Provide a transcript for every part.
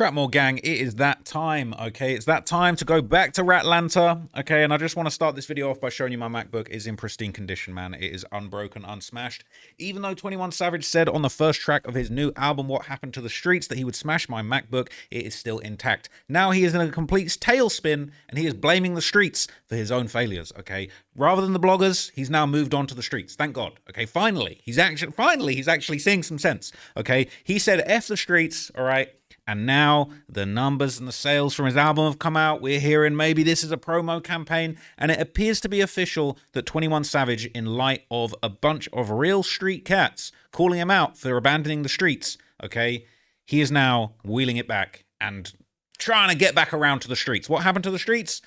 Trapmore gang, it is that time, okay? It's that time to go back to Ratlanta, okay? And I just want to start this video off by showing you my MacBook is in pristine condition, man. It is unbroken, unsmashed. Even though 21 Savage said on the first track of his new album, What Happened to the Streets, that he would smash my MacBook, it is still intact. Now he is in a complete tailspin, and he is blaming the streets for his own failures, okay? Rather than the bloggers, he's now moved on to the streets. Thank God, okay? Finally, he's actually seeing some sense, okay? He said, F the streets, all right? And now the numbers and the sales from his album have come out. We're hearing maybe this is a promo campaign. And it appears to be official that 21 Savage, in light of a bunch of real street cats calling him out for abandoning the streets, okay, he is now wheeling it back and trying to get back around to the streets. What happened to the streets?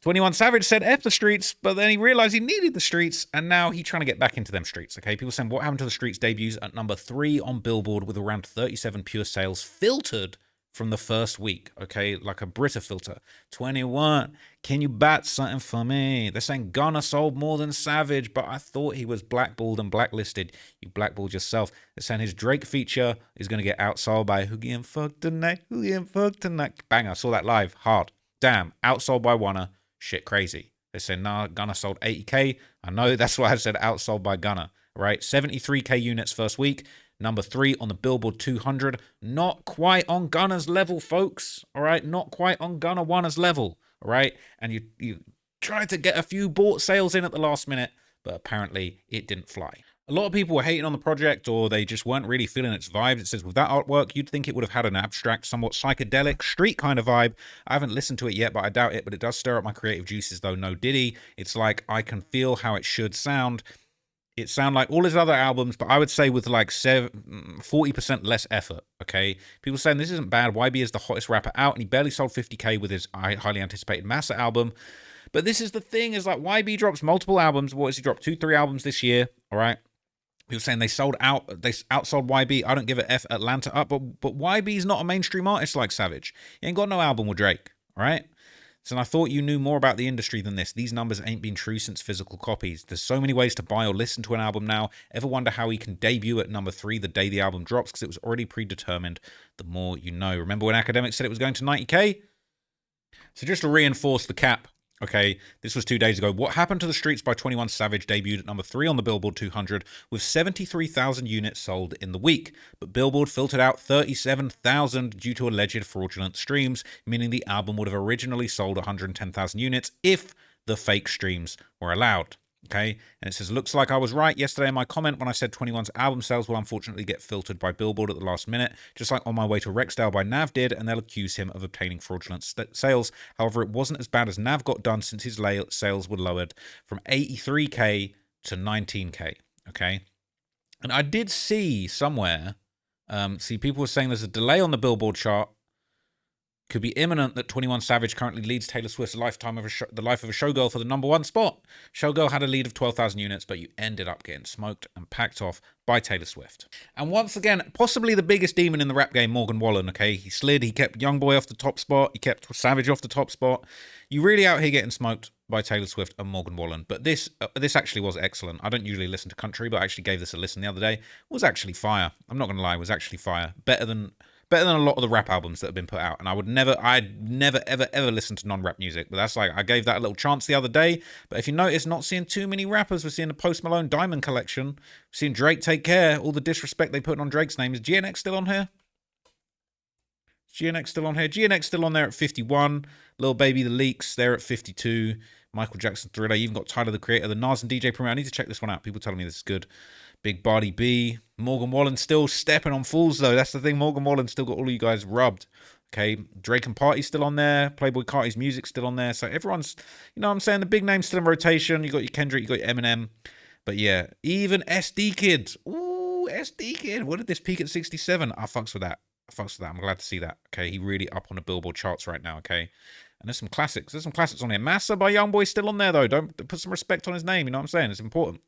21 Savage said F the streets, but then he realized he needed the streets, and now he's trying to get back into them streets, okay? People saying What Happened to the Streets debuts at number 3 on Billboard with around 37 pure sales filtered from the first week, okay? Like a Brita filter. 21, can you bat something for me? They're saying Gunna sold more than Savage, but I thought he was blackballed and blacklisted. You blackballed yourself. They're saying his Drake feature is going to get outsold by Who Getting Fucked Tonight? Who Getting Fucked Tonight? Bang, I saw that live. Hard. Damn, outsold by Wanna. Shit crazy. They said, nah, Gunna sold 80K. I know, that's why I said outsold by Gunna, right? 73K units first week. Number 3 on the Billboard 200. Not quite on Gunna's level, folks. All right? Not quite on Gunna Wanna's level. All right? And you tried to get a few bought sales in at the last minute, but apparently it didn't fly. A lot of people were hating on the project, or they just weren't really feeling its vibes. It says, with that artwork, you'd think it would have had an abstract, somewhat psychedelic, street kind of vibe. I haven't listened to it yet, but I doubt it. But it does stir up my creative juices, though. No Diddy. It's like I can feel how it should sound. It sound like all his other albums, but I would say with like 40% less effort, okay? People saying this isn't bad. YB is the hottest rapper out, and he barely sold 50K with his highly anticipated Massa album. But this is the thing, is like YB drops multiple albums. What has he dropped? 2-3 albums this year, all right? People saying they outsold YB. I don't give a F Atlanta up, but YB's not a mainstream artist like Savage. He ain't got no album with Drake, all right? So I thought you knew more about the industry than this. These numbers ain't been true since physical copies. There's so many ways to buy or listen to an album now. Ever wonder how he can debut at number 3 the day the album drops? Because it was already predetermined. The more you know. Remember when Academics said it was going to 90K? So just to reinforce the cap, okay, this was 2 days ago. What Happened to the Streets by 21 Savage debuted at number 3 on the Billboard 200 with 73,000 units sold in the week. But Billboard filtered out 37,000 due to alleged fraudulent streams, meaning the album would have originally sold 110,000 units if the fake streams were allowed. Okay, and it says, looks like I was right yesterday in my comment when I said 21's album sales will unfortunately get filtered by Billboard at the last minute, just like On My Way to Rexdale by Nav did, and they'll accuse him of obtaining fraudulent sales. However, it wasn't as bad as Nav got done since his sales were lowered from 83K to 19K. Okay, and I did see somewhere, people were saying there's a delay on the Billboard chart. Could be imminent that 21 Savage currently leads Taylor Swift's The Life of a Showgirl for the number 1 spot. Showgirl had a lead of 12,000 units, but you ended up getting smoked and packed off by Taylor Swift. And once again, possibly the biggest demon in the rap game, Morgan Wallen, okay? He slid, he kept Youngboy off the top spot, he kept Savage off the top spot. You really out here getting smoked by Taylor Swift and Morgan Wallen. But this actually was excellent. I don't usually listen to country, but I actually gave this a listen the other day. It was actually fire. I'm not going to lie, it was actually fire. Better than a lot of the rap albums that have been put out. And I'd never, ever listen to non-rap music. But that's like, I gave that a little chance the other day. But if you notice, not seeing too many rappers. We're seeing the Post Malone Diamond Collection. We're seeing Drake Take Care. All the disrespect they put on Drake's name. Is GNX still on here? Is GNX still on here? GNX still on there at 51. Lil Baby The Leaks, they're at 52. Michael Jackson Thriller. You even got Tyler the Creator, the Nas and DJ Premier. I need to check this one out. People telling me this is good. Big Body B. Morgan Wallen still stepping on fools, though. That's the thing. Morgan Wallen still got all of you guys rubbed. Okay. Drake and Party still on there. Playboy Carti's music still on there. So everyone's, you know what I'm saying? The big names still in rotation. You got your Kendrick, you got your Eminem. But yeah, even SD Kid. Ooh, SD Kid. What did this peak at 67? I fucks with that. I'm glad to see that. Okay. He really up on the Billboard charts right now. Okay. And there's some classics. There's some classics on here. Massa by Youngboy still on there, though. Don't put some respect on his name. You know what I'm saying? It's important.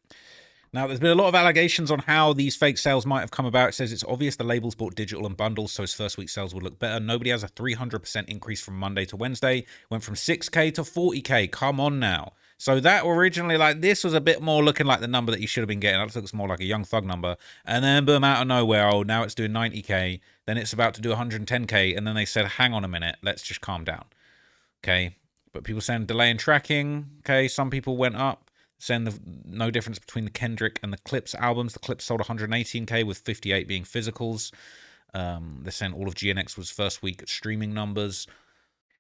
Now, there's been a lot of allegations on how these fake sales might have come about. It says it's obvious the labels bought digital and bundles, so his first week sales would look better. Nobody has a 300% increase from Monday to Wednesday. Went from 6K to 40K. Come on now. So that originally, like, this was a bit more looking like the number that you should have been getting. That looks more like a Young Thug number. And then boom, out of nowhere, oh, now it's doing 90K. then it's about to do 110K, and then they said, hang on a minute, let's just calm down. Okay, but people saying delay in tracking. Okay, some people went up, saying no difference between the Kendrick and the Clips albums. The Clips sold 118K with 58 being physicals. They're saying all of GNX was first week streaming numbers.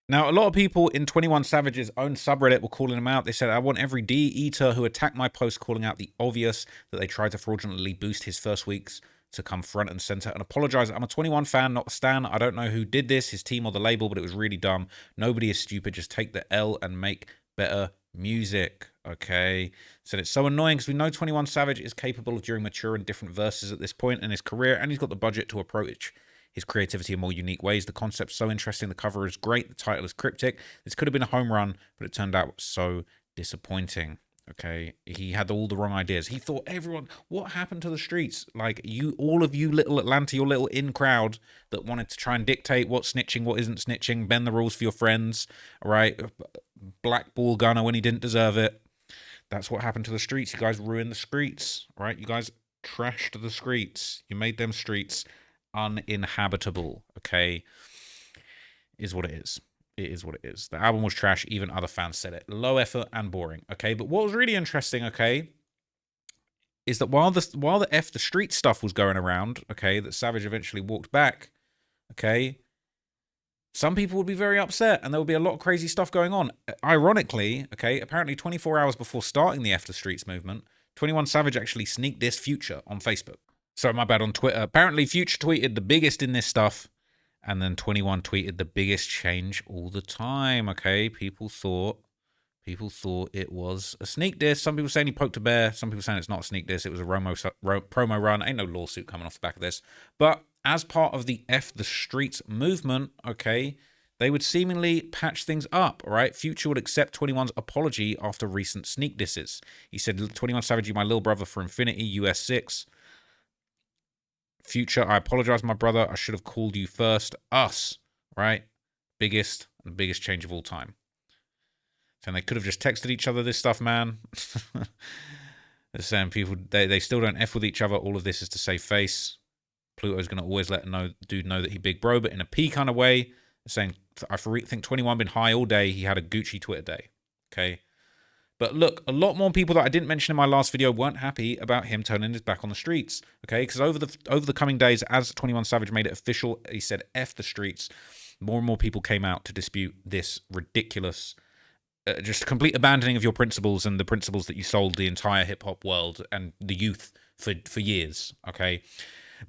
Now, a lot of people in 21 Savage's own subreddit were calling him out. They said, I want every D-eater who attacked my post calling out the obvious that they tried to fraudulently boost his first weeks to come front and center and apologize. I'm a 21 fan, not a stan. I don't know who did this, his team or the label, but it was really dumb. Nobody is stupid. Just take the L and make better music. Okay. So it's so annoying because we know 21 Savage is capable of doing mature and different verses at this point in his career, and he's got the budget to approach his creativity in more unique ways. The concept's so interesting. The cover is great. The title is cryptic. This could have been a home run, but it turned out so disappointing. Okay, he had all the wrong ideas. He thought everyone, what happened to the streets? Like you, all of you little Atlanta, your little in crowd that wanted to try and dictate what's snitching, what isn't snitching, bend the rules for your friends, all right? Blackball Gunner when he didn't deserve it. That's what happened to the streets. You guys ruined the streets, right? You guys trashed the streets. You made them streets uninhabitable, okay? Is what it is. It is what it is. The album was trash. Even other fans said it. Low effort and boring, okay? But what was really interesting, okay, is that while the F the street stuff was going around, okay, that Savage eventually walked back, okay, some people would be very upset and there would be a lot of crazy stuff going on. Ironically, okay, apparently 24 hours before starting the F the Streets movement, 21 Savage actually sneaked dissed Future on Facebook. Sorry, my bad, on Twitter. Apparently Future tweeted the biggest in this stuff, and then 21 tweeted the biggest change all the time, okay? People thought it was a sneak diss. Some people saying he poked a bear. Some people saying it's not a sneak diss. It was a promo run. Ain't no lawsuit coming off the back of this. But as part of the F the Streets movement, okay, they would seemingly patch things up, all right? Future would accept 21's apology after recent sneak disses. He said, 21 Savage, you my little brother for infinity, US 6. Future, I apologize, my brother. I should have called you first. Us, right? Biggest change of all time. And they could have just texted each other this stuff, man. They're saying people, they still don't F with each other. All of this is to save face. Pluto's going to always let dude know that he big bro, but in a P kind of way. They're saying, I think 21 been high all day. He had a Gucci Twitter day. Okay. But look, a lot more people that I didn't mention in my last video weren't happy about him turning his back on the streets, okay? Because over the coming days, as 21 Savage made it official, he said, F the streets, more and more people came out to dispute this ridiculous, just complete abandoning of your principles and the principles that you sold the entire hip-hop world and the youth for years, okay?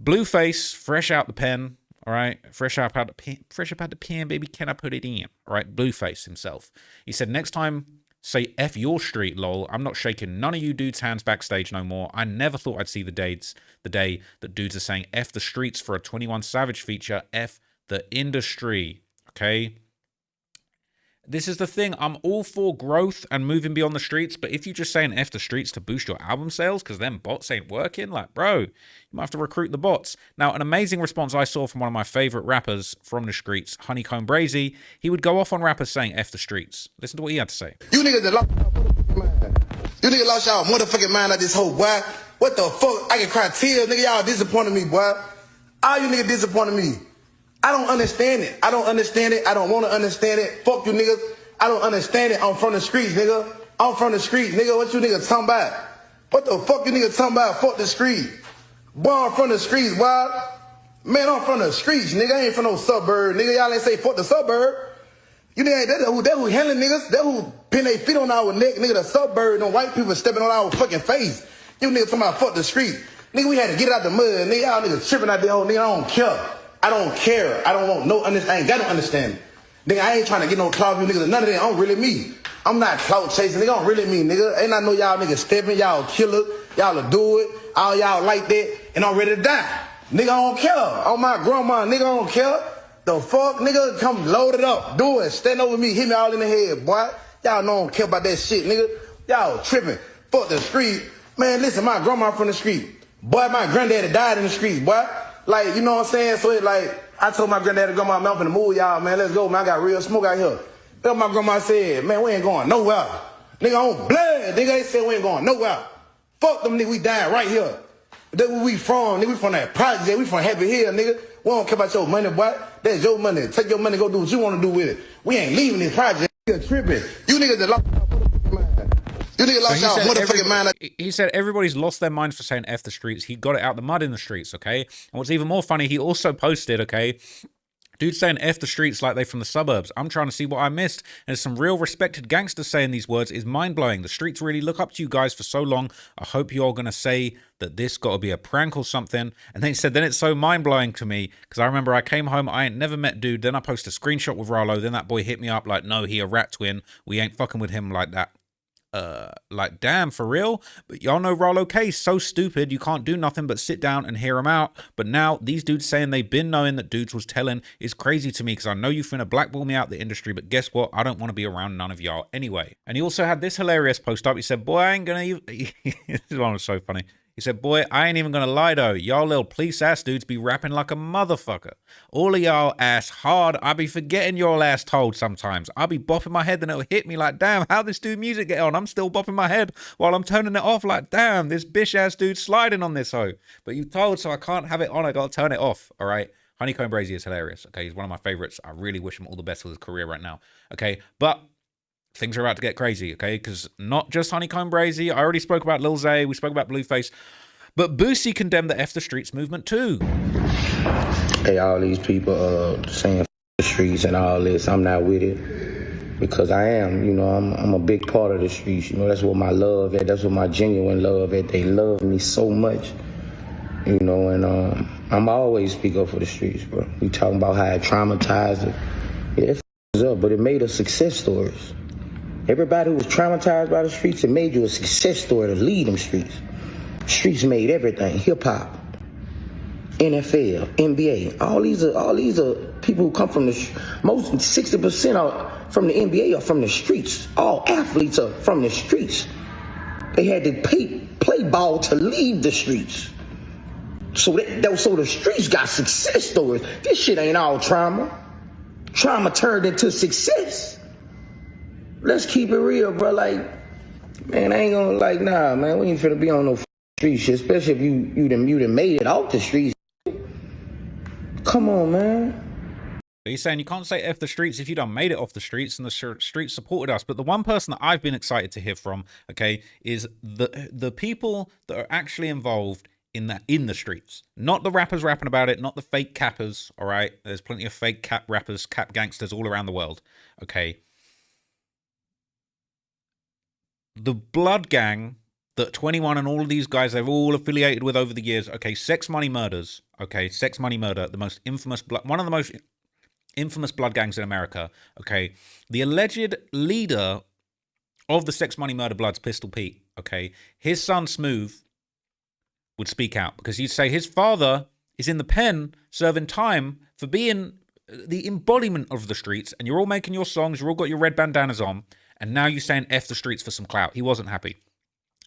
Blueface, fresh out the pen, all right? Fresh up out the pen, baby, can I put it in? All right, Blueface himself. He said, next time, say F your street, lol. I'm not shaking none of you dudes' hands backstage no more. I never thought I'd see the day that dudes are saying F the streets for a 21 Savage feature. F the industry, okay? This is the thing. I'm all for growth and moving beyond the streets, but if you just saying F the streets to boost your album sales because them bots ain't working, like, bro, you might have to recruit the bots. Now, an amazing response I saw from one of my favorite rappers from the streets, Honeycomb Brazy. He would go off on rappers saying F the streets. Listen to what he had to say. You niggas that lost y'all motherfucking mind. You niggas lost y'all motherfucking mind at this whole boy. What the fuck? I can cry tears, nigga. Y'all disappointed me, boy. All you niggas disappointed me. I don't understand it. I don't understand it. I don't want to understand it. Fuck you niggas. I don't understand it. I'm from the streets, nigga. I'm from the streets, nigga. What you niggas talking about? What the fuck you niggas talking about? Fuck the street. Boy, I'm from the streets, boy. Man, I'm from the streets, nigga. I ain't from no suburb, nigga. Y'all ain't say fuck the suburb. You nigga, that who handling niggas. That who pin their feet on our neck, nigga. The suburb, no white people stepping on our fucking face. You niggas talking about fuck the street. Nigga, we had to get out the mud, nigga. Y'all niggas tripping out there, whole nigga. I don't care. I don't care. I don't want no understanding. I ain't got no understanding. Nigga, I ain't trying to get no clout with you niggas. None of that. I'm really me. I'm not clout chasing. Nigga, I'm really me, nigga. Ain't I know y'all niggas stepping. Y'all killer. Y'all will do it. All y'all like that. And I'm ready to die. Nigga, I don't care. On my grandma, nigga, I don't care. The fuck, nigga, come load it up. Do it. Stand over me. Hit me all in the head, boy. Y'all know I don't care about that shit, nigga. Y'all tripping. Fuck the street. Man, listen, my grandma from the street. Boy, my granddaddy died in the streets, boy. Like, you know what I'm saying? So it like, I told my granddaddy, grandma, I'm finna move y'all, man. Let's go, man. I got real smoke out here. Then my grandma said, man, we ain't going nowhere. Nigga, on blood. Nigga, they said we ain't going nowhere. Fuck them, nigga, we dying right here. That's where we from, nigga. We from that project. We from Happy Hill, nigga. We don't care about your money, boy. That's your money. Take your money, go do what you want to do with it. We ain't leaving this project. You're tripping. You niggas that lost your motherfucking mind. You niggas lost your motherfucking mind. He said everybody's lost their minds for saying F the streets. He got it out the mud in the streets, okay? And what's even more funny, he also posted, okay, dude saying F the streets like they from the suburbs. I'm trying to see what I missed. And some real respected gangsters saying these words is mind-blowing. The streets really look up to you guys for so long. I hope you're going to say that this got to be a prank or something. And then he said, then it's so mind-blowing to me. Because I remember I came home, I ain't never met dude. Then I posted a screenshot with Rollo. Then that boy hit me up like, no, he a rat twin. We ain't fucking with him like that. Like, damn, for real? But y'all know Rollo Case, so stupid, you can't do nothing but sit down and hear him out. But now, these dudes saying they've been knowing that dudes was telling is crazy to me, because I know you finna blackball me out the industry, but guess what? I don't want to be around none of y'all anyway. And he also had this hilarious post up. He said, boy, I ain't gonna even... This one was so funny. He said, boy, I ain't even gonna lie though. Y'all little police ass dudes be rapping like a motherfucker. All of y'all ass hard. I be forgetting y'all ass told sometimes. I be bopping my head and it'll hit me like, damn, how this dude music get on? I'm still bopping my head while I'm turning it off like, damn, this bitch ass dude sliding on this hoe. But you told, so I can't have it on. I gotta turn it off, all right? Honeycomb Brazy is hilarious, okay? He's one of my favorites. I really wish him all the best with his career right now, okay? But things are about to get crazy, okay? Because not just Honeycomb Brazy. I already spoke about Lil Zay. We spoke about Blueface. But Boosie condemned the F the streets movement too. Hey, all these people saying F the streets and all this, I'm not with it. Because I am, you know, I'm a big part of the streets. You know, that's what my love is. That's what my genuine love is. They love me so much, you know, and I'm always speak up for the streets, bro. We talking about how it traumatized it. Yeah, it f***s up, but it made us success stories. Everybody who was traumatized by the streets, it made you a success story to lead them streets. Streets made everything. Hip hop, NFL, NBA. All these are people who come from the most 60% are from the NBA are from the streets. All athletes are from the streets. They had to play ball to leave the streets. So the streets got success stories. This shit ain't all trauma. Trauma turned into success. Let's keep it real, bro. Like, man, I ain't gonna nah, man. We ain't finna be on no street shit, especially if you done made it off the streets. Come on, man. He's saying you can't say F the streets if you done made it off the streets and the streets supported us. But the one person that I've been excited to hear from, okay, is the people that are actually involved in the streets. Not the rappers rapping about it, not the fake cappers, all right? There's plenty of fake cap rappers, cap gangsters all around the world, okay? The Blood Gang that 21 and all of these guys, they've all affiliated with over the years, okay, Sex Money Murders, okay, Sex Money Murder, the most infamous, one of the most infamous blood gangs in America, okay, the alleged leader of the Sex Money Murder Bloods, Pistol Pete, okay, his son Smooth would speak out because he'd say his father is in the pen serving time for being the embodiment of the streets, and you're all making your songs, you're all got your red bandanas on, and now you're saying F the streets for some clout. He wasn't happy.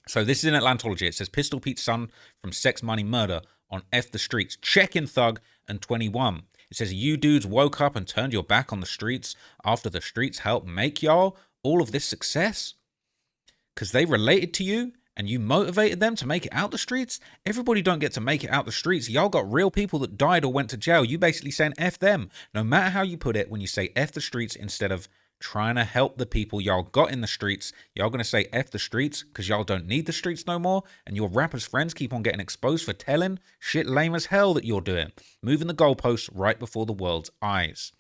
So this is in Atlantology. It says Pistol Pete's son from Sex Money Murder on F the streets. Check in Thug and 21. It says you dudes woke up and turned your back on the streets after the streets helped make y'all all of this success? Because they related to you and you motivated them to make it out the streets? Everybody don't get to make it out the streets. Y'all got real people that died or went to jail. You basically saying F them. No matter how you put it, when you say F the streets instead of trying to help the people y'all got in the streets, y'all gonna say F the streets because y'all don't need the streets no more, and your rappers' friends keep on getting exposed for telling shit lame as hell that you're doing, moving the goalposts right before the world's eyes.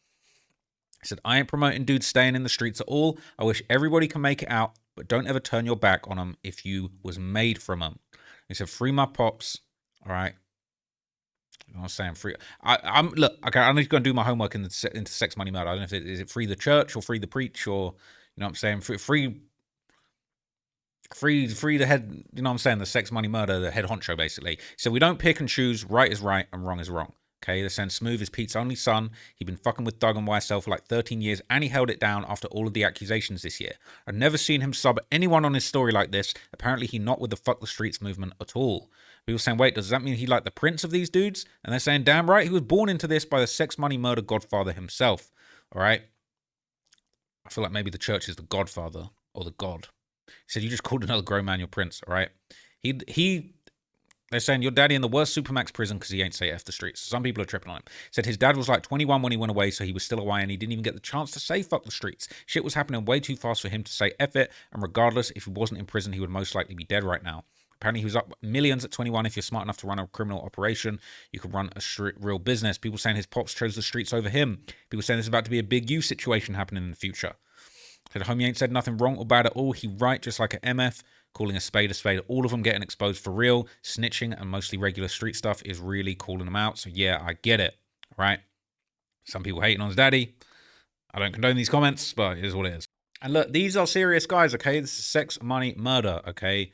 He said, I ain't promoting dudes staying in the streets at all. I wish everybody can make it out, but don't ever turn your back on them if you was made from them. He said, free my pops, all right? You know what I'm saying? Free. I'm look. Okay, I'm just gonna do my homework into Sex Money Murder. I don't know if is it free the church or free the preach, or you know what I'm saying, free the head. You know what I'm saying, the Sex Money Murder, the head honcho, basically. So we don't pick and choose. Right is right and wrong is wrong. Okay, they're saying Smooth is Pete's only son. He'd been fucking with Doug and YSL for like 13 years, and he held it down after all of the accusations this year. I've never seen him sub anyone on his story like this. Apparently, he not with the fuck the streets movement at all. People saying, wait, does that mean he like the prince of these dudes? And they're saying, damn right, he was born into this by the Sex Money Murder godfather himself. All right? I feel like maybe the church is the godfather or the god. He said, you just called another grown man your prince, all right? He They're saying your daddy in the worst Supermax prison because he ain't say F the streets. Some people are tripping on him. Said his dad was like 21 when he went away, so he was still away and he didn't even get the chance to say fuck the streets. Shit was happening way too fast for him to say F it, and regardless, if he wasn't in prison, he would most likely be dead right now. Apparently, he was up millions at 21. If you're smart enough to run a criminal operation, you could run a real business. People saying his pops chose the streets over him. People saying there's about to be a big U situation happening in the future. Said homie ain't said nothing wrong or bad at all. He right just like an MF, calling a spade a spade. All of them getting exposed for real. Snitching and mostly regular street stuff is really calling them out. So yeah, I get it. Right? Some people hating on his daddy. I don't condone these comments, but it is what it is. And look, these are serious guys, okay? This is sex, money, murder, okay?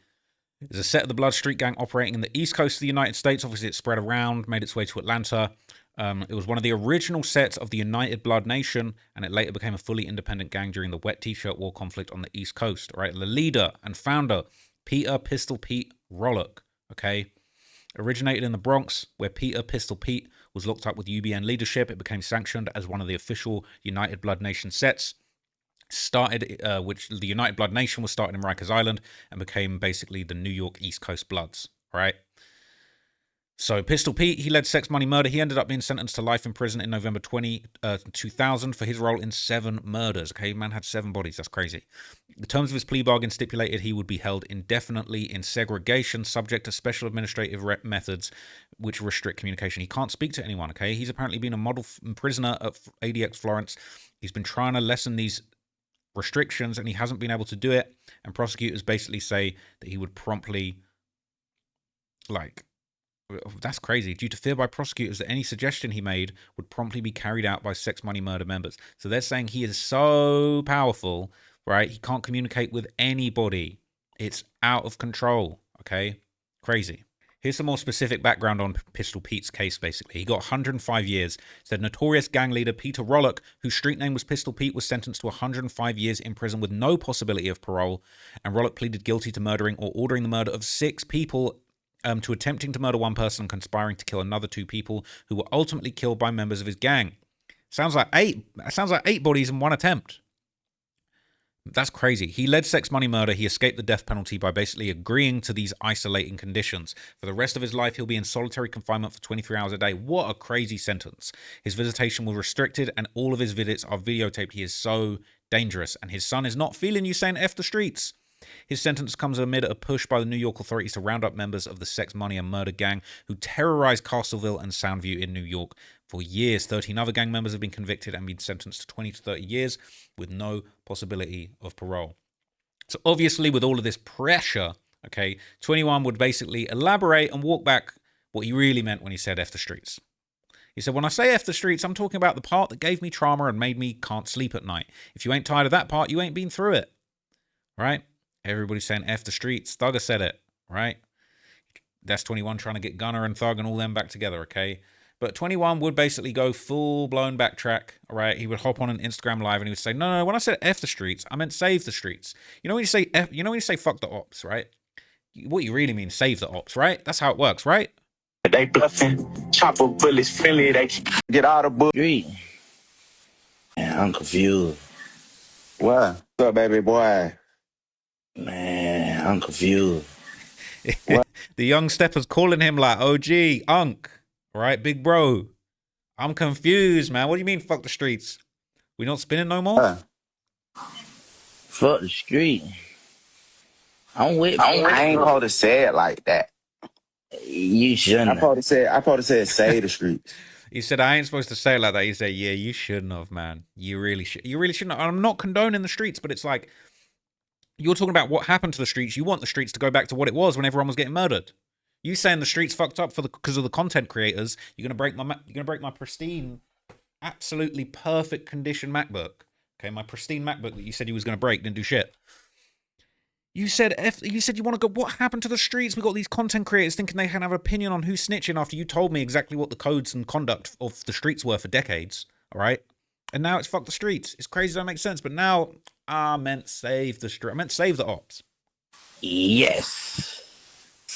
There's a set of the Blood Street Gang operating in the East Coast of the United States. Obviously, it spread around, made its way to Atlanta. It was one of the original sets of the United Blood Nation, and it later became a fully independent gang during the Wet T-shirt war conflict on the East Coast. Right, the leader and founder, Peter Pistol Pete Rollock. Okay, originated in the Bronx, where Peter Pistol Pete was locked up with UBN leadership. It became sanctioned as one of the official United Blood Nation sets. Which the United Blood Nation was started in Rikers Island and became basically the New York East Coast Bloods. Right. So Pistol Pete, he led Sex, Money, Murder. He ended up being sentenced to life in prison in November 2000 for his role in 7 murders. Okay, man had 7 bodies. That's crazy. The terms of his plea bargain stipulated he would be held indefinitely in segregation, subject to special administrative methods which restrict communication. He can't speak to anyone, okay? He's apparently been a model prisoner at ADX Florence. He's been trying to lessen these restrictions and he hasn't been able to do it. And prosecutors basically say that he would promptly, that's crazy. Due to fear by prosecutors that any suggestion he made would promptly be carried out by Sex, Money, Murder members. So they're saying he is so powerful, right? He can't communicate with anybody. It's out of control, okay? Crazy. Here's some more specific background on Pistol Pete's case, basically. He got 105 years. Said notorious gang leader Peter Rollock, whose street name was Pistol Pete, was sentenced to 105 years in prison with no possibility of parole. And Rollock pleaded guilty to murdering or ordering the murder of 6 people, to attempting to murder 1 person and conspiring to kill another 2 people who were ultimately killed by members of his gang. Sounds like 8 bodies in 1 attempt. That's crazy. He led Sex, Money, Murder. He escaped the death penalty by basically agreeing to these isolating conditions. For the rest of his life, he'll be in solitary confinement for 23 hours a day. What a crazy sentence. His visitation was restricted and all of his visits are videotaped. He is so dangerous. And his son is not feeling you saying F the streets. His sentence comes amid a push by the New York authorities to round up members of the Sex, Money, and Murder gang who terrorized Castleville and Soundview in New York for years. 13 other gang members have been convicted and been sentenced to 20 to 30 years with no possibility of parole. So obviously with all of this pressure, okay, 21 would basically elaborate and walk back what he really meant when he said F the streets. He said, when I say F the streets, I'm talking about the part that gave me trauma and made me can't sleep at night. If you ain't tired of that part, you ain't been through it. Right? Everybody's saying F the streets. Thugger said it, right? That's 21 trying to get Gunner and Thug and all them back together, okay? But 21 would basically go full-blown backtrack, all right? He would hop on an Instagram live and he would say, no, when I said F the streets, I meant save the streets. You know when you say F, you know when you say fuck the ops, right? What you really mean save the ops, right? That's how it works, right? They bluffing, chopper bullets friendly, they get out of book. Man, I'm confused. What? What's up, baby boy? Man, I'm confused. The young steppers calling him like OG, Unk, right? Big bro. I'm confused, man. What do you mean fuck the streets? We not spinning no more? Fuck the street. I ain't supposed to say it like that. You shouldn't. I probably said say the streets. He said, I ain't supposed to say it like that. He said, yeah, you shouldn't have, man. You really shouldn't have. I'm not condoning the streets, but it's like, you're talking about what happened to the streets. You want the streets to go back to what it was when everyone was getting murdered. You saying the streets fucked up because of the content creators. You're gonna break my pristine, absolutely perfect condition MacBook. Okay, my pristine MacBook that you said you was gonna break didn't do shit. You said you want to go. What happened to the streets? We got these content creators thinking they can have an opinion on who's snitching after you told me exactly what the codes and conduct of the streets were for decades. All right, and now it's fuck the streets. It's crazy. That makes sense. But now I meant save the street. I meant save the ops. Yes.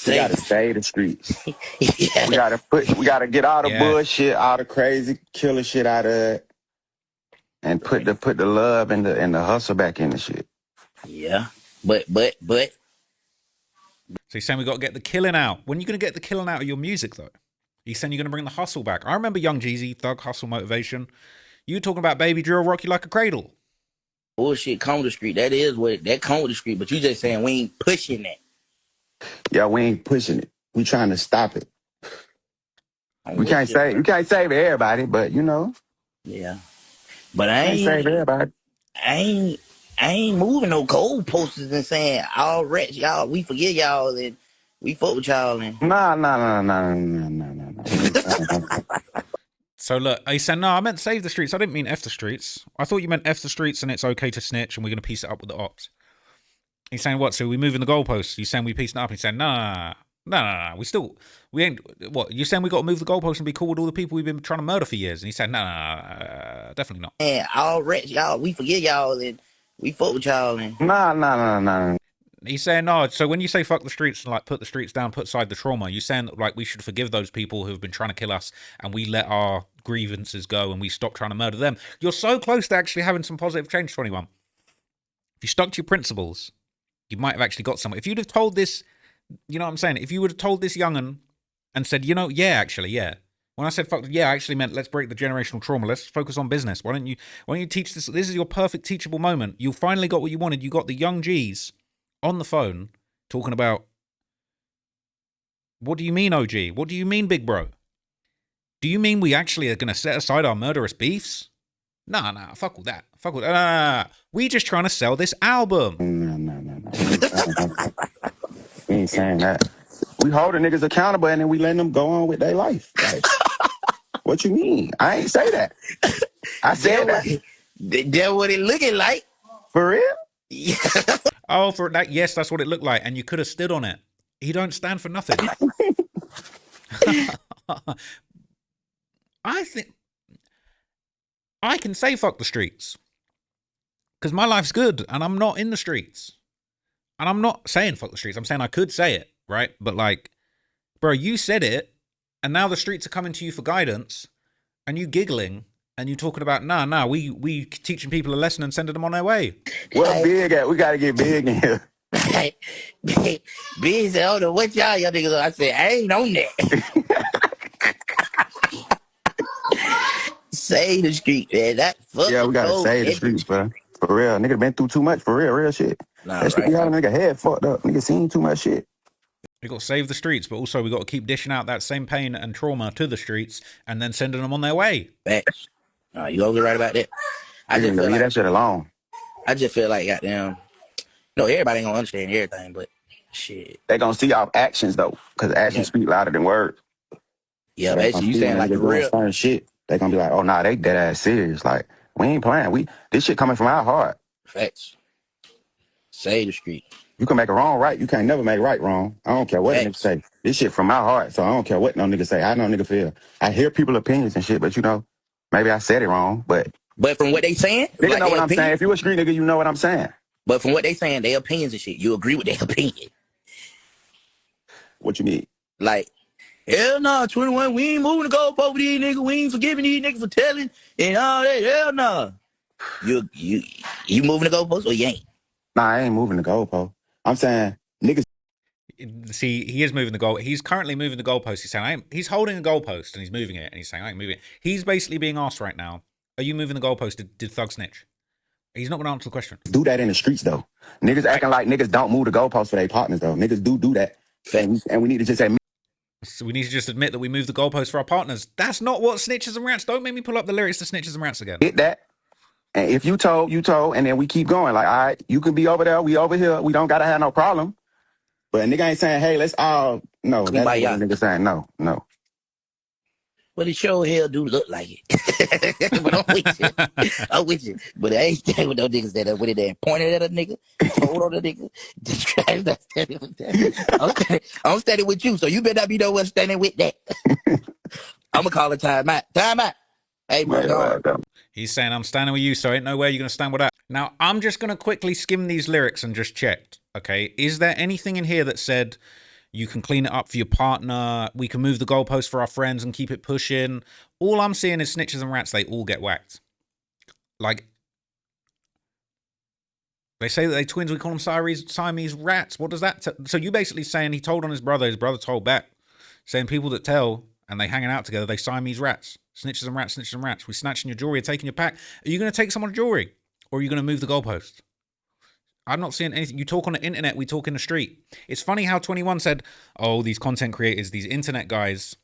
We gotta save the streets. Yeah. We gotta get all the bullshit, all the crazy killer shit out of it, and put the love and the hustle back in the shit. Yeah. But. So he's saying we got to get the killing out. When are you going to get the killing out of your music, though? He's saying you're going to bring the hustle back. I remember Young Jeezy, Thug Hustle Motivation. You talking about Baby Drill, Rock You Like a Cradle. Bullshit, come to the street. That is what that come to the street. But you just saying we ain't pushing that. Yeah, we ain't pushing it. We trying to stop it. I'm We with can't you, say bro. you can't save everybody, but you know, Yeah. But I can't save ain't everybody. I ain't moving no gold posters and saying all rats, y'all, we forgive y'all and we fuck with y'all and Nah. So look, he said, no, I meant save the streets. I didn't mean F the streets. I thought you meant F the streets and it's okay to snitch and we're going to piece it up with the ops. He's saying, what? So we moving the goalposts? He's saying we piecing it up. He's saying, nah. We ain't, what? You're saying we got to move the goalposts and be cool with all the people we've been trying to murder for years? And he said, nah, definitely not. and all rats, y'all, we forgive y'all and we fuck with y'all and Nah. He's saying, no, so when you say fuck the streets and like put the streets down, put aside the trauma, you're saying like we should forgive those people who've been trying to kill us and we let our grievances go and we stop trying to murder them. You're so close to actually having some positive change, 21. If you stuck to your principles, you might have actually got somewhere. If you'd have told this, you know what I'm saying? If you would have told this young'un and said, yeah. When I said fuck, I actually meant let's break the generational trauma. Let's focus on business. Why don't you teach this? This is your perfect teachable moment. You finally got what you wanted. You got the young G's on the phone talking about, what do you mean, OG? What do you mean, big bro? Do you mean we actually are going to set aside our murderous beefs? Nah, fuck all that. Nah. We just trying to sell this album. No. We ain't saying that. We holding niggas accountable and then we letting them go on with their life. Like, what you mean? I ain't say that. I said that. That's what it looking like. For real? Yeah. Oh, for that, yes, that's what it looked like. And you could have stood on it. He don't stand for nothing. I think I can say fuck the streets because my life's good and I'm not in the streets. And I'm not saying fuck the streets. I'm saying I could say it, right? But like, bro, you said it and now the streets are coming to you for guidance and you giggling and you talking about, nah, we teaching people a lesson and sending them on their way. Where big at? We got to get big in here. Big said, "Oh, what y'all niggas on?" I said, "I ain't on that." Say the street, man. That fuck. Yeah, we got to save the streets, bro. For real. Nigga been through too much. For real shit. Nah, that shit be having a nigga head fucked up. Nigga seen too much shit. We got to save the streets, but also we got to keep dishing out that same pain and trauma to the streets and then sending them on their way. Facts. You always right about that. I just feel leave that shit alone. I just feel like goddamn. No, everybody ain't gonna understand everything, but shit. They gonna see our actions though, because actions speak louder than words. Yeah, so basically you saying like the real certain shit. They gonna be like, oh nah, they dead ass serious. Like we ain't playing. This shit coming from our heart. Facts. Say the street. You can make a wrong right. You can't never make right wrong. I don't care what niggas say. This shit from my heart, so I don't care what no nigga say. I know nigga feel. I hear people's opinions and shit, but you know, maybe I said it wrong. But from what they saying, nigga like know what I'm saying. If you a street nigga, you know what I'm saying. But from what they saying, their opinions and shit, you agree with their opinion. What you mean? Like, hell nah, 21, we ain't moving the goalpost with these niggas. We ain't forgiving these niggas for telling and all that. Hell nah. You moving the goalpost or you ain't? Nah, I ain't moving the goalpost. I'm saying niggas. See, he is moving the goal. He's currently moving the goalpost. He's saying, he's holding a goalpost and he's moving it. And he's saying, I ain't moving it. He's basically being asked right now, are you moving the goalpost? Did Thug snitch? He's not going to answer the question. Do that in the streets, though. Niggas acting like niggas don't move the goalposts for their partners, though. Niggas do that. And we need to just admit. So we need to just admit that we move the goalposts for our partners. That's not what Snitches and Rants. Don't make me pull up the lyrics to Snitches and Rants again. Hit that. And if you told, and then we keep going. Like, all right, you can be over there, we over here. We don't got to have no problem. But a nigga ain't saying, hey, let's all. No, that's what a nigga saying. No. Well, it sure hell do look like it. But I'm with you. But I ain't standing with no niggas that went in there and pointed at a nigga, told on a nigga. I'm standing with you, so you better not be nowhere standing with that. I'm going to call it time out. Time out. Hey, bro. He's saying, I'm standing with you, so ain't no way you're going to stand with that. Now, I'm just going to quickly skim these lyrics and just check, okay? Is there anything in here that said you can clean it up for your partner, we can move the goalpost for our friends and keep it pushing? All I'm seeing is Snitches and Rats, they all get whacked. Like, They say that they twins. We call them Siamese rats. What does that? So you basically saying he told on his brother told back, saying people that tell and they hanging out together, they Siamese rats, snitches and rats, snitches and rats. We snatching your jewelry, taking your pack. Are you going to take someone's jewelry, or are you going to move the goalpost? I'm not seeing anything. You talk on the internet, we talk in the street. It's funny how 21 said, "Oh, these content creators, these internet guys."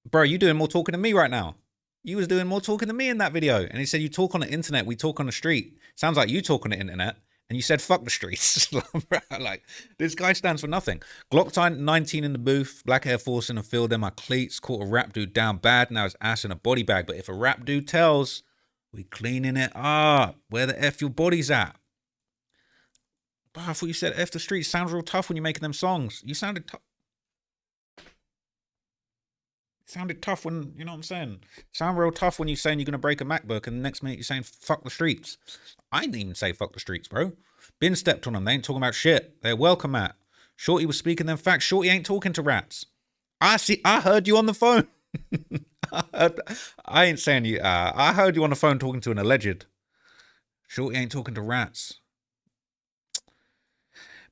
Bro, you doing more talking than me right now. You was doing more talking than me in that video. And he said, you talk on the internet, we talk on the street. Sounds like you talk on the internet. And you said, fuck the streets. Like, this guy stands for nothing. Glock 19 in the booth, black Air Force in the field, then my cleats, caught a rap dude down bad, now his ass in a body bag. But if a rap dude tells, we cleaning it up. Where the F your body's at? But I thought you said F the streets. Sounds real tough when you're making them songs. You sounded tough. Sounded tough when, you know what I'm saying? Sound real tough when you're saying you're going to break a MacBook and the next minute you're saying fuck the streets. I didn't even say fuck the streets, bro. Been stepped on them. They ain't talking about shit. They're welcome at. Shorty was speaking them facts. Shorty ain't talking to rats. I heard you on the phone. I ain't saying you. I heard you on the phone talking to an alleged. Shorty ain't talking to rats.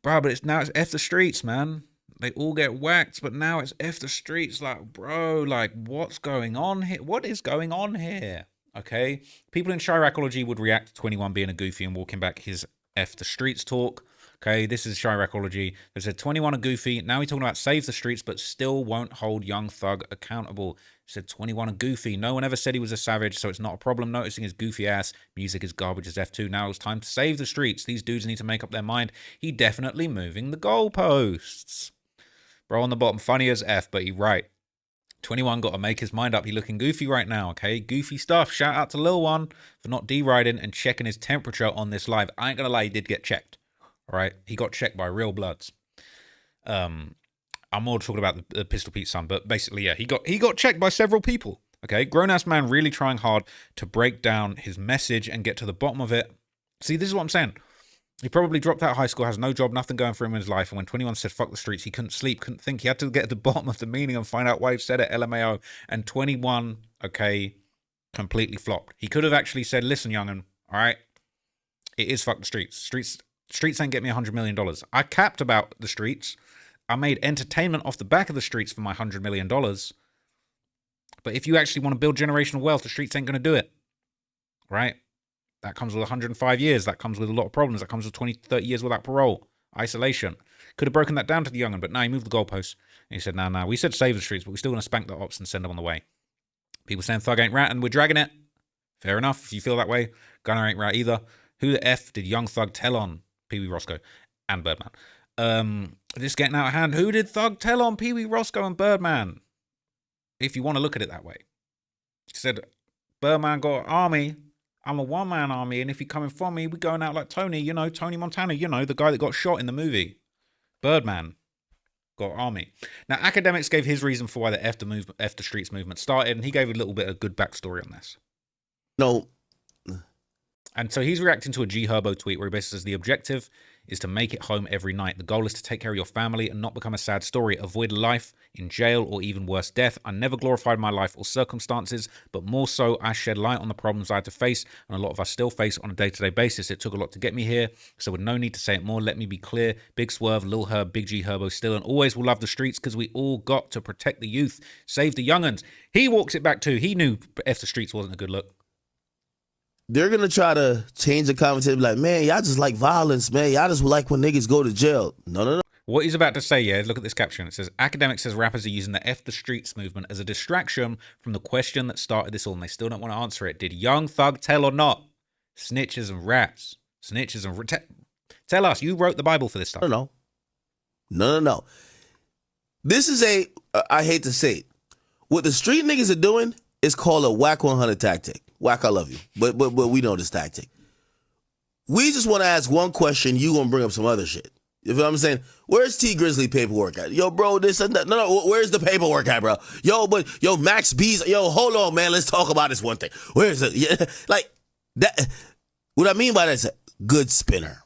Bro, but it's F the streets, man. They all get whacked, but now it's F the streets. Like, bro, like, what's going on here? What is going on here? Okay? People in Shyrackology would react to 21 being a goofy and walking back his F the streets talk. Okay, this is Shyrackology. They said 21 a goofy. Now he's talking about save the streets, but still won't hold Young Thug accountable. He said 21 a goofy. No one ever said he was a savage, so it's not a problem noticing his goofy ass. Music is garbage as F2. Now it's time to save the streets. These dudes need to make up their mind. He definitely moving the goalposts. Bro on the bottom, funny as F, but he right. 21 got to make his mind up. He looking goofy right now, okay? Goofy stuff. Shout out to Lil One for not deriding and checking his temperature on this live. I ain't gonna lie, he did get checked. All right? He got checked by real bloods. I'm more talking about the Pistol Pete's son, but basically, yeah, he got checked by several people, okay? Grown-ass man really trying hard to break down his message and get to the bottom of it. See, this is what I'm saying. He probably dropped out of high school, has no job, nothing going for him in his life. And when 21 said, fuck the streets, he couldn't sleep, couldn't think. He had to get to the bottom of the meaning and find out why he said it, LMAO. And 21, okay, completely flopped. He could have actually said, listen, young'un, all right, it is fuck the streets. Streets ain't get me $100 million. I capped about the streets. I made entertainment off the back of the streets for my $100 million. But if you actually want to build generational wealth, the streets ain't going to do it, right? That comes with 105 years. That comes with a lot of problems. That comes with 20, 30 years without parole. Isolation. Could have broken that down to the young'un, but no, he moved the goalposts. And he said, nah. We said save the streets, but we're still going to spank the ops and send them on the way. People saying Thug ain't rat and we're dragging it. Fair enough. If you feel that way. Gunner ain't rat either. Who the F did Young Thug tell on? Pee Wee Roscoe and Birdman. This getting out of hand. Who did Thug tell on? Pee Wee Roscoe and Birdman. If you want to look at it that way. He said, Birdman got an army. I'm a one-man army, and if you're coming from me, we're going out like Tony, you know, Tony Montana, you know, the guy that got shot in the movie. Birdman got army. Now, Academics gave his reason for why the F the Streets movement started, and he gave a little bit of good backstory on this. No. And so he's reacting to a G Herbo tweet where he basically says the objective is to make it home every night. The goal is to take care of your family and not become a sad story. Avoid life in jail or even worse, death. I never glorified my life or circumstances, but more so I shed light on the problems I had to face, and a lot of us still face on a day-to-day basis. It took a lot to get me here, so with no need to say it more, let me be clear. Big Swerve, Lil Herb, Big G Herbo still and always will love the streets because we all got to protect the youth, save the young'uns. He walks it back too. He knew F the Streets wasn't a good look. They're going to try to change the conversation, like, man, y'all just like violence, man. Y'all just like when niggas go to jail. No. What he's about to say, yeah, look at this caption. It says, Academic says rappers are using the F the Streets movement as a distraction from the question that started this all, and they still don't want to answer it. Did Young Thug tell or not? Snitches and rats. Snitches and... Tell us, you wrote the Bible for this stuff. No. This is I hate to say it. What the street niggas are doing is called a Wack 100 tactic. Wack, I love you, but we know this tactic. We just want to ask one question. You gonna bring up some other shit. You feel what I'm saying? Where's T Grizzly paperwork at? Yo, bro, this and that. No. Where's the paperwork at, bro? Yo, Max B's. Yo, hold on, man. Let's talk about this one thing. Where's it? Yeah, like that. What I mean by that is a good spinner.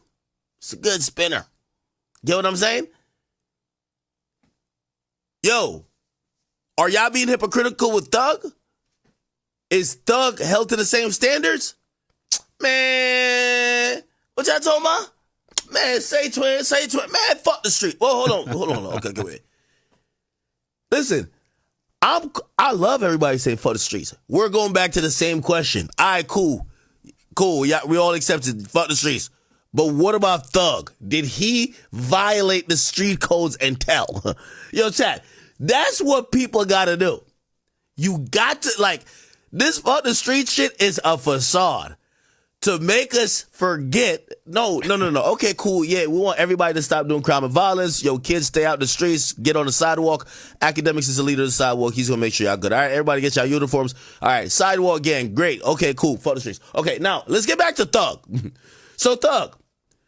It's a good spinner. You know what I'm saying? Yo, are y'all being hypocritical with Thug? Is Thug held to the same standards? Man, What y'all talking about? Man, say twin. Man, fuck the street. Well, hold on. Okay, go ahead. Listen, I love everybody saying fuck the streets. We're going back to the same question. All right, cool. Yeah, we all accepted fuck the streets. But what about Thug? Did he violate the street codes and tell? Yo, chat, that's what people gotta do. You got to, like, this fuck the street shit is a facade to make us forget. No. Okay, cool. Yeah, we want everybody to stop doing crime and violence. Yo, kids, stay out the streets. Get on the sidewalk. Academics is the leader of the sidewalk. He's going to make sure y'all good. All right, everybody get y'all uniforms. All right, sidewalk gang. Great. Okay, cool. Fuck the streets. Okay, now, let's get back to Thug. So, Thug.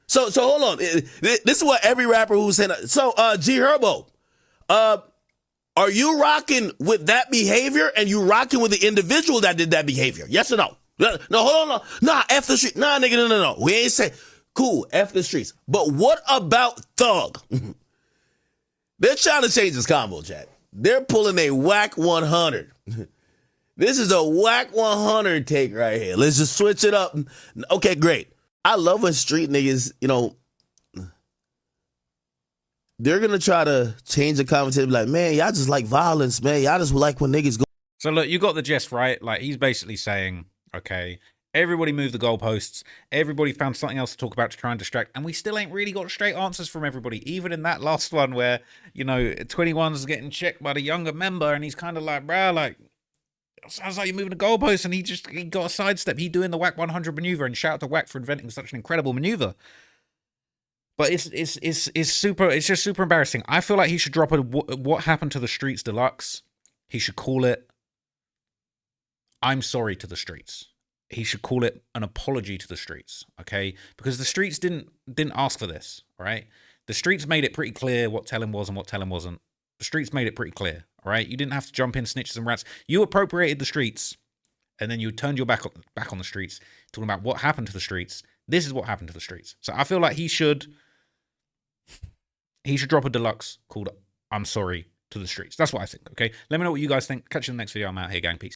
So hold on. This is what every rapper who's saying. So, G Herbo, are you rocking with that behavior and you rocking with the individual that did that behavior? Yes or no? No, hold on. Nah, F the street. Nah, nigga, no. We ain't say, cool, F the streets. But what about Thug? They're trying to change this combo, chat. They're pulling a Wack 100. This is a Wack 100 take right here. Let's just switch it up. Okay, great. I love when street niggas, they're going to try to change the conversation. Like, man, y'all just like violence, man. Y'all just like when niggas go. So look, you got the gist, right? Like, he's basically saying, okay, everybody moved the goalposts. Everybody found something else to talk about to try and distract. And we still ain't really got straight answers from everybody. Even in that last one where, 21's getting checked by the younger member. And he's kind of like, bruh, like, sounds like you're moving the goalposts. And he got a sidestep. He doing the Wack 100 maneuver. And shout out to Wack for inventing such an incredible maneuver. But it's just super embarrassing. I feel like he should drop What Happened to the Streets Deluxe. He should call it I'm Sorry to the Streets. He should call it an apology to the streets, okay? Because the streets didn't ask for this, all right? The streets made it pretty clear what telling was and what telling wasn't. The streets made it pretty clear, all right? You didn't have to jump in snitches and rats. You appropriated the streets, and then you turned your back on the streets, talking about what happened to the streets. This is what happened to the streets. So I feel like he should drop a deluxe called I'm Sorry to the Streets. That's what I think, okay? Let me know what you guys think. Catch you in the next video. I'm out here, gang. Peace.